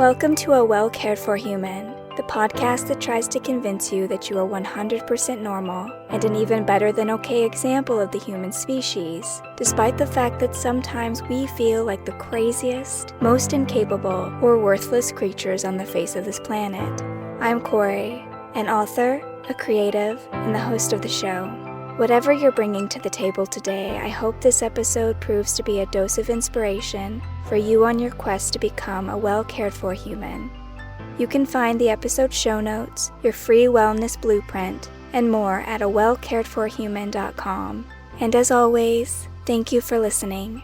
Welcome to A Well Cared For Human, the podcast that tries to convince you that you are 100% normal and an even better than okay example of the human species, despite the fact that sometimes we feel like the craziest, most incapable, or worthless creatures on the face of this planet. I'm Corey, an author, a creative, and the host of the show. Whatever you're bringing to the table today, I hope this episode proves to be a dose of inspiration for you on your quest to become a well-cared-for human. You can find the episode show notes, your free wellness blueprint, and more at awellcaredforhuman.com. And as always, thank you for listening.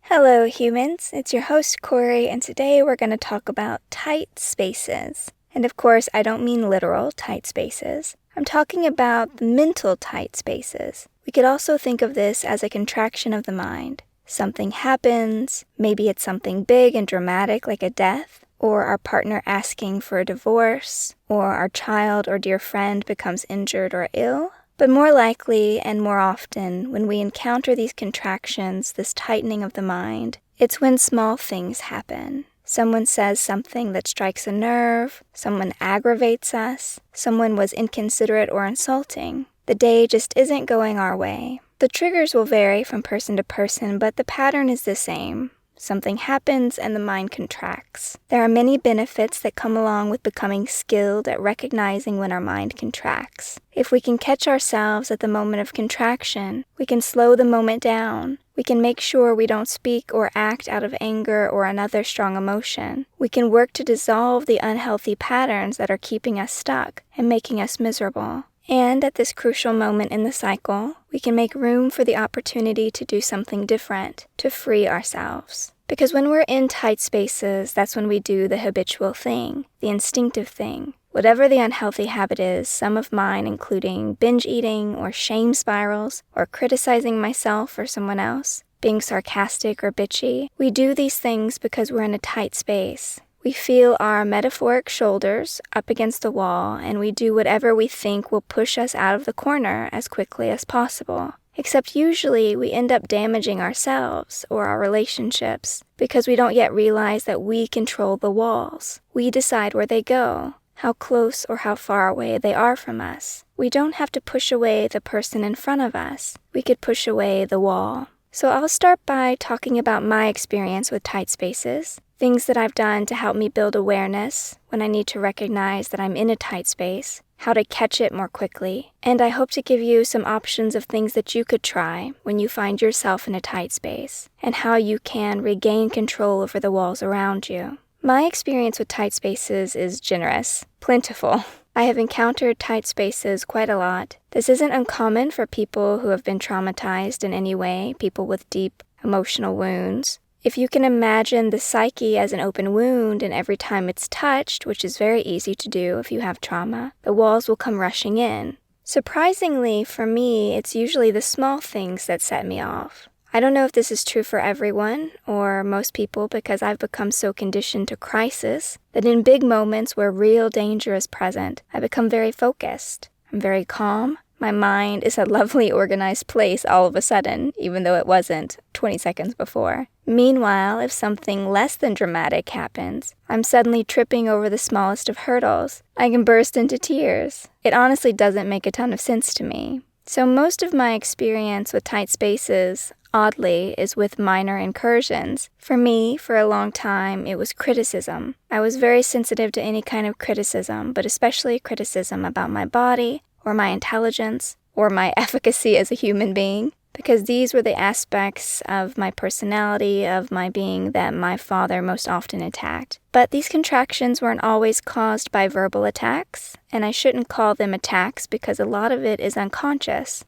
Hello humans, it's your host Corey, and today we're going to talk about tight spaces. And of course, I don't mean literal tight spaces. I'm talking about the mental tight spaces. We could also think of this as a contraction of the mind. Something happens, maybe it's something big and dramatic like a death, or our partner asking for a divorce, or our child or dear friend becomes injured or ill. But more likely and more often, when we encounter these contractions, this tightening of the mind, it's when small things happen. Someone says something that strikes a nerve, someone aggravates us, someone was inconsiderate or insulting. The day just isn't going our way. The triggers will vary from person to person, but the pattern is the same. Something happens and the mind contracts. There are many benefits that come along with becoming skilled at recognizing when our mind contracts. If we can catch ourselves at the moment of contraction, we can slow the moment down. We can make sure we don't speak or act out of anger or another strong emotion. We can work to dissolve the unhealthy patterns that are keeping us stuck and making us miserable. And at this crucial moment in the cycle, we can make room for the opportunity to do something different, to free ourselves. Because when we're in tight spaces, that's when we do the habitual thing, the instinctive thing. Whatever the unhealthy habit is, some of mine including binge eating or shame spirals or criticizing myself or someone else, being sarcastic or bitchy, we do these things because we're in a tight space. We feel our metaphoric shoulders up against the wall, and we do whatever we think will push us out of the corner as quickly as possible. Except usually we end up damaging ourselves or our relationships because we don't yet realize that we control the walls. We decide where they go, how close or how far away they are from us. We don't have to push away the person in front of us. We could push away the wall. So I'll start by talking about my experience with tight spaces, things that I've done to help me build awareness when I need to recognize that I'm in a tight space, how to catch it more quickly, and I hope to give you some options of things that you could try when you find yourself in a tight space, and how you can regain control over the walls around you. My experience with tight spaces is generous, plentiful. I have encountered tight spaces quite a lot. This isn't uncommon for people who have been traumatized in any way, people with deep emotional wounds. If you can imagine the psyche as an open wound, and every time it's touched, which is very easy to do if you have trauma, the walls will come rushing in. Surprisingly, for me, it's usually the small things that set me off. I don't know if this is true for everyone or most people because I've become so conditioned to crisis that in big moments where real danger is present, I become very focused. I'm very calm. My mind is a lovely organized place all of a sudden, even though it wasn't 20 seconds before. Meanwhile, if something less than dramatic happens, I'm suddenly tripping over the smallest of hurdles. I can burst into tears. It honestly doesn't make a ton of sense to me. So most of my experience with tight spaces, oddly, is with minor incursions. For me, for a long time, it was criticism. I was very sensitive to any kind of criticism, but especially criticism about my body, or my intelligence, or my efficacy as a human being, because these were the aspects of my personality, of my being that my father most often attacked. But these contractions weren't always caused by verbal attacks, and I shouldn't call them attacks because a lot of it is unconscious.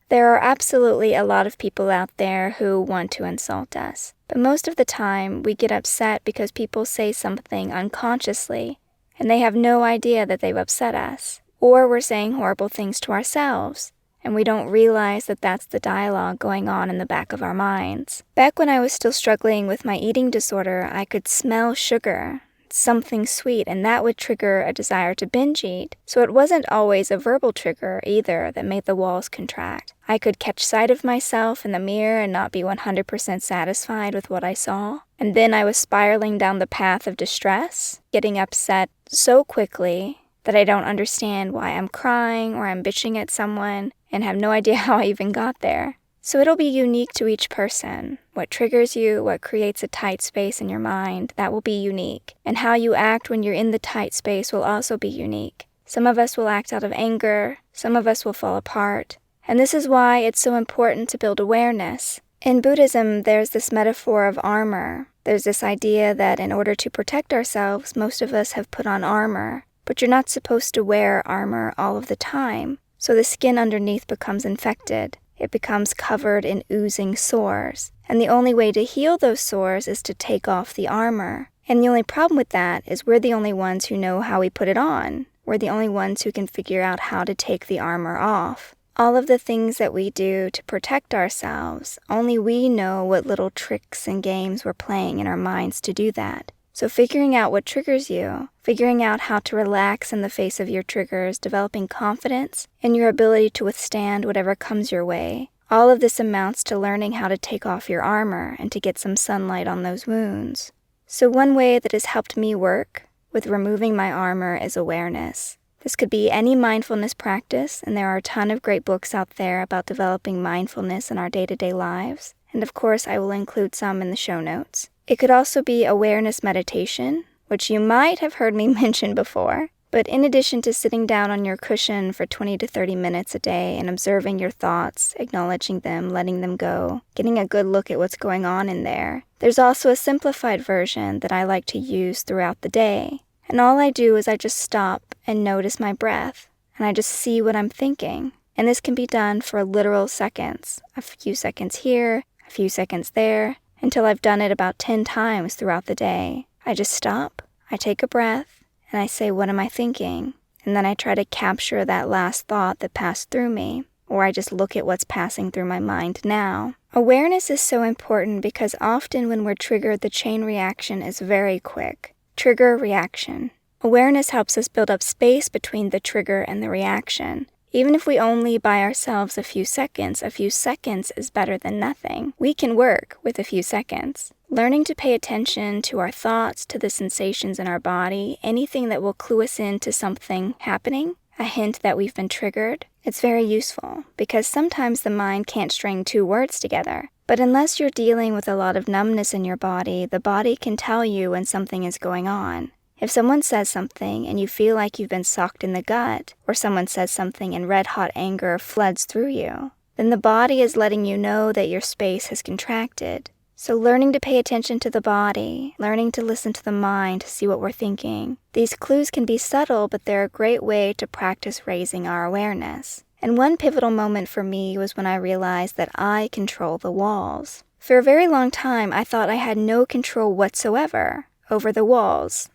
There are absolutely a lot of people out there who want to insult us, but most of the time we get upset because people say something unconsciously, and they have no idea that they've upset us. Or we're saying horrible things to ourselves, and we don't realize that that's the dialogue going on in the back of our minds. Back when I was still struggling with my eating disorder, I could smell sugar. something sweet, and that would trigger a desire to binge eat. So it wasn't always a verbal trigger either that made the walls contract. I could catch sight of myself in the mirror and not be 100% satisfied with what I saw. And then I was spiraling down the path of distress, getting upset so quickly that I don't understand why I'm crying or I'm bitching at someone and have no idea how I even got there. So it'll be unique to each person. What triggers you, what creates a tight space in your mind, that will be unique. And how you act when you're in the tight space will also be unique. Some of us will act out of anger, some of us will fall apart. And this is why it's so important to build awareness. In Buddhism, there's this metaphor of armor. There's this idea that in order to protect ourselves, most of us have put on armor. But you're not supposed to wear armor all of the time. So the skin underneath becomes infected. It becomes covered in oozing sores. And the only way to heal those sores is to take off the armor. And the only problem with that is we're the only ones who know how we put it on. We're the only ones who can figure out how to take the armor off. All of the things that we do to protect ourselves, only we know what little tricks and games we're playing in our minds to do that. So figuring out what triggers you, figuring out how to relax in the face of your triggers, developing confidence in your ability to withstand whatever comes your way, all of this amounts to learning how to take off your armor and to get some sunlight on those wounds. So one way that has helped me work with removing my armor is awareness. This could be any mindfulness practice, and there are a ton of great books out there about developing mindfulness in our day-to-day lives. And of course, I will include some in the show notes. It could also be awareness meditation, which you might have heard me mention before. But in addition to sitting down on your cushion for 20 to 30 minutes a day and observing your thoughts, acknowledging them, letting them go, getting a good look at what's going on in there, there's also a simplified version that I like to use throughout the day. And all I do is I just stop and notice my breath, and I just see what I'm thinking. And this can be done for literal seconds, a few seconds here, a few seconds there, until I've done it about 10 times throughout the day. I just stop, I take a breath, and I say, what am I thinking? And then I try to capture that last thought that passed through me, or I just look at what's passing through my mind now. Awareness is so important because often when we're triggered, the chain reaction is very quick. Trigger, reaction. Awareness helps us build up space between the trigger and the reaction. Even if we only buy ourselves a few seconds is better than nothing. We can work with a few seconds. Learning to pay attention to our thoughts, to the sensations in our body, anything that will clue us into something happening, a hint that we've been triggered, it's very useful because sometimes the mind can't string two words together. But unless you're dealing with a lot of numbness in your body, the body can tell you when something is going on. If someone says something and you feel like you've been socked in the gut, or someone says something and red-hot anger floods through you, then the body is letting you know that your space has contracted. So learning to pay attention to the body, learning to listen to the mind to see what we're thinking. These clues can be subtle, but they're a great way to practice raising our awareness. And one pivotal moment for me was when I realized that I control the walls. For a very long time, I thought I had no control whatsoever over the walls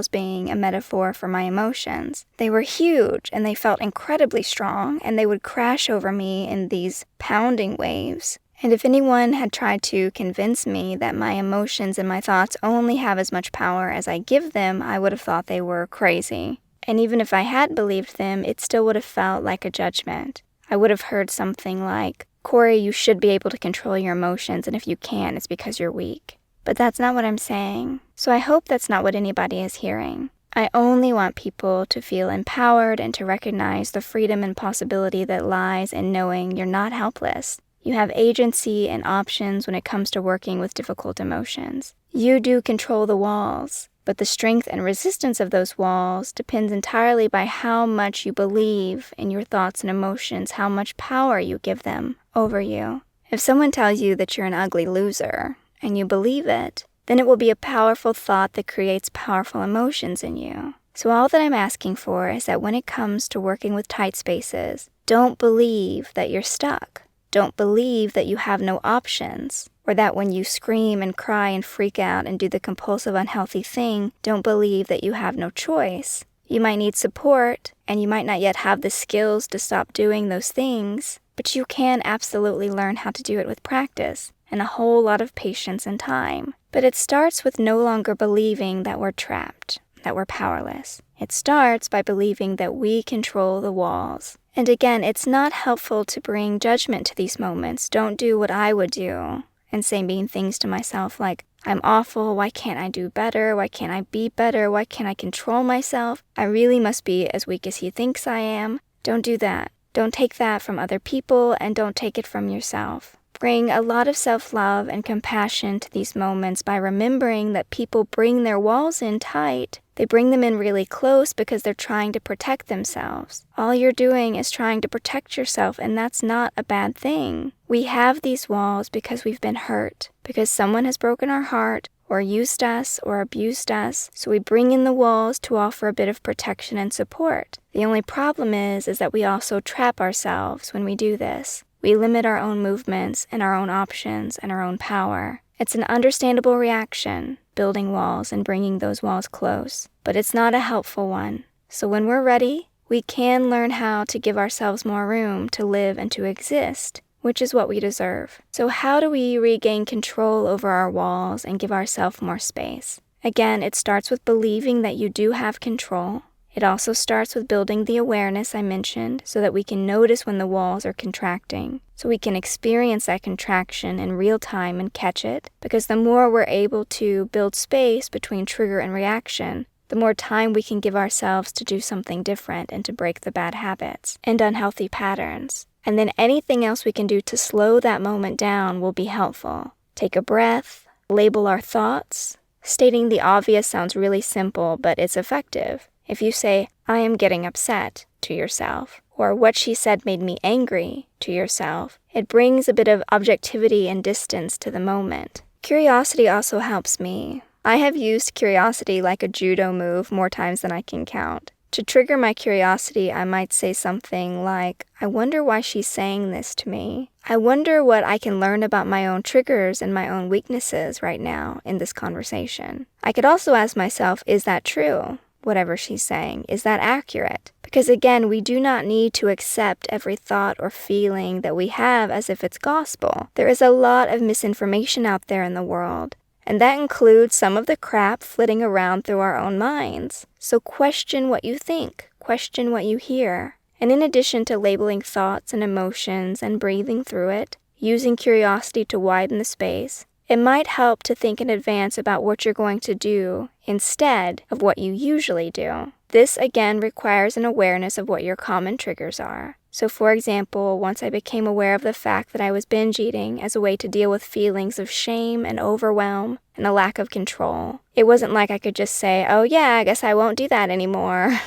being a metaphor for my emotions. They were huge, and they felt incredibly strong, and they would crash over me in these pounding waves. And if anyone had tried to convince me that my emotions and my thoughts only have as much power as I give them, I would have thought they were crazy. And even if I had believed them, it still would have felt like a judgment. I would have heard something like, Corey, you should be able to control your emotions, and if you can't, it's because you're weak. But that's not what I'm saying. So I hope that's not what anybody is hearing. I only want people to feel empowered and to recognize the freedom and possibility that lies in knowing you're not helpless. You have agency and options when it comes to working with difficult emotions. You do control the walls, but the strength and resistance of those walls depends entirely by how much you believe in your thoughts and emotions, how much power you give them over you. If someone tells you that you're an ugly loser, and you believe it, then it will be a powerful thought that creates powerful emotions in you. So all that I'm asking for is that when it comes to working with tight spaces, don't believe that you're stuck. Don't believe that you have no options, or that when you scream and cry and freak out and do the compulsive unhealthy thing, don't believe that you have no choice. You might need support, and you might not yet have the skills to stop doing those things, but you can absolutely learn how to do it with practice. and a whole lot of patience and time. But it starts with no longer believing that we're trapped, that we're powerless. It starts by believing that we control the walls. And again, it's not helpful to bring judgment to these moments. Don't do what I would do and say mean things to myself like, I'm awful, why can't I do better, why can't I be better, why can't I control myself, I really must be as weak as he thinks I am. Don't do that. Don't take that from other people, and don't take it from yourself. Bring a lot of self-love and compassion to these moments by remembering that people bring their walls in tight. They bring them in really close because they're trying to protect themselves. All you're doing is trying to protect yourself, and that's not a bad thing. We have these walls because we've been hurt, because someone has broken our heart, or used us, or abused us, so we bring in the walls to offer a bit of protection and support. The only problem is that we also trap ourselves when we do this. We limit our own movements and our own options and our own power. It's an understandable reaction, building walls and bringing those walls close, but it's not a helpful one. So when we're ready, we can learn how to give ourselves more room to live and to exist, which is what we deserve. So how do we regain control over our walls and give ourselves more space? Again, it starts with believing that you do have control. It also starts with building the awareness I mentioned so that we can notice when the walls are contracting, so we can experience that contraction in real time and catch it, because the more we're able to build space between trigger and reaction, the more time we can give ourselves to do something different and to break the bad habits and unhealthy patterns. And then anything else we can do to slow that moment down will be helpful. Take a breath, label our thoughts. Stating the obvious sounds really simple, but it's effective. If you say, I am getting upset, to yourself, or what she said made me angry, to yourself, it brings a bit of objectivity and distance to the moment. Curiosity also helps me. I have used curiosity like a judo move more times than I can count. To trigger my curiosity, I might say something like, I wonder why she's saying this to me. I wonder what I can learn about my own triggers and my own weaknesses right now in this conversation. I could also ask myself, is that true? Whatever she's saying, is that accurate? Because again, we do not need to accept every thought or feeling that we have as if it's gospel. There is a lot of misinformation out there in the world, and that includes some of the crap flitting around through our own minds. So question what you think, question what you hear. And in addition to labeling thoughts and emotions and breathing through it, using curiosity to widen the space, it might help to think in advance about what you're going to do instead of what you usually do. This again requires an awareness of what your common triggers are. So for example, once I became aware of the fact that I was binge eating as a way to deal with feelings of shame and overwhelm and a lack of control, it wasn't like I could just say, oh yeah, I guess I won't do that anymore.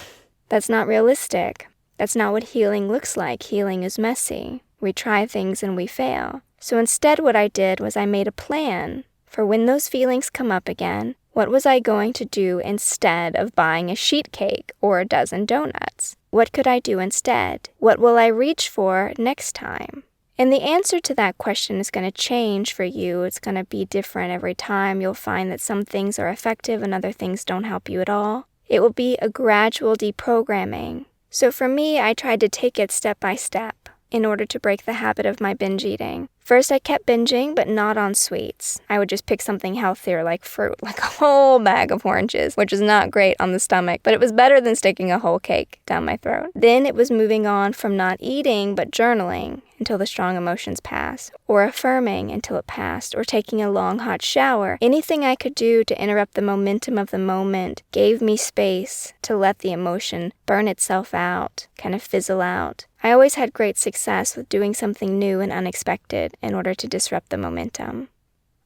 That's not realistic. That's not what healing looks like. Healing is messy. We try things and we fail. So instead what I did was I made a plan for when those feelings come up again. What was I going to do instead of buying a sheet cake or a dozen donuts? What could I do instead? What will I reach for next time? And the answer to that question is going to change for you. It's going to be different every time. You'll find that some things are effective and other things don't help you at all. It will be a gradual deprogramming. So for me, I tried to take it step by step in order to break the habit of my binge eating. First, I kept binging, but not on sweets. I would just pick something healthier like fruit, like a whole bag of oranges, which is not great on the stomach, but it was better than sticking a whole cake down my throat. Then it was moving on from not eating, but journaling until the strong emotions pass, or affirming until it passed, or taking a long hot shower. Anything I could do to interrupt the momentum of the moment gave me space to let the emotion burn itself out, kind of fizzle out. I always had great success with doing something new and unexpected in order to disrupt the momentum.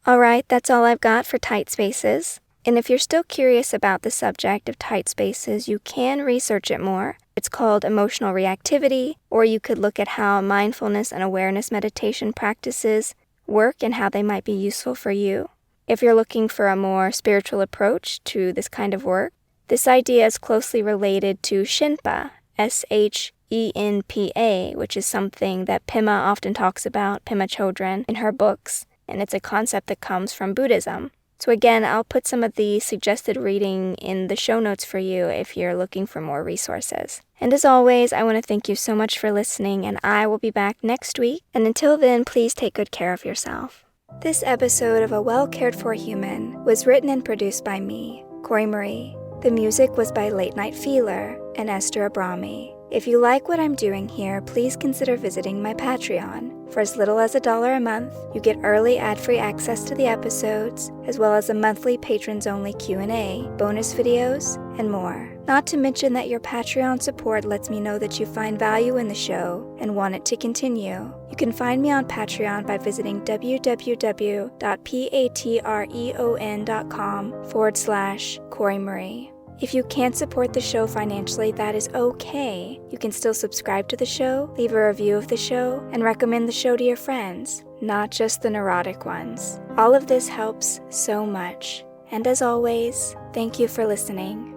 Alright, that's all I've got for tight spaces. And if you're still curious about the subject of tight spaces, you can research it more. It's called emotional reactivity, or you could look at how mindfulness and awareness meditation practices work and how they might be useful for you. If you're looking for a more spiritual approach to this kind of work, this idea is closely related to Shinpa, SHENPA, which is something that Pema often talks about, Pema Chodron, in her books, and it's a concept that comes from Buddhism. So again, I'll put some of the suggested reading in the show notes for you if you're looking for more resources. And as always, I want to thank you so much for listening, and I will be back next week. And until then, please take good care of yourself. This episode of A Well Cared For Human was written and produced by me, Corey Marie. The music was by Late Night Feeler and Esther Abrami. If you like what I'm doing here, please consider visiting my Patreon. For as little as $1 a month, you get early ad-free access to the episodes, as well as a monthly patrons-only Q&A, bonus videos, and more. Not to mention that your Patreon support lets me know that you find value in the show and want it to continue. You can find me on Patreon by visiting www.patreon.com/Corey Marie. If you can't support the show financially, that is okay. You can still subscribe to the show, leave a review of the show, and recommend the show to your friends, not just the neurotic ones. All of this helps so much. And as always, thank you for listening.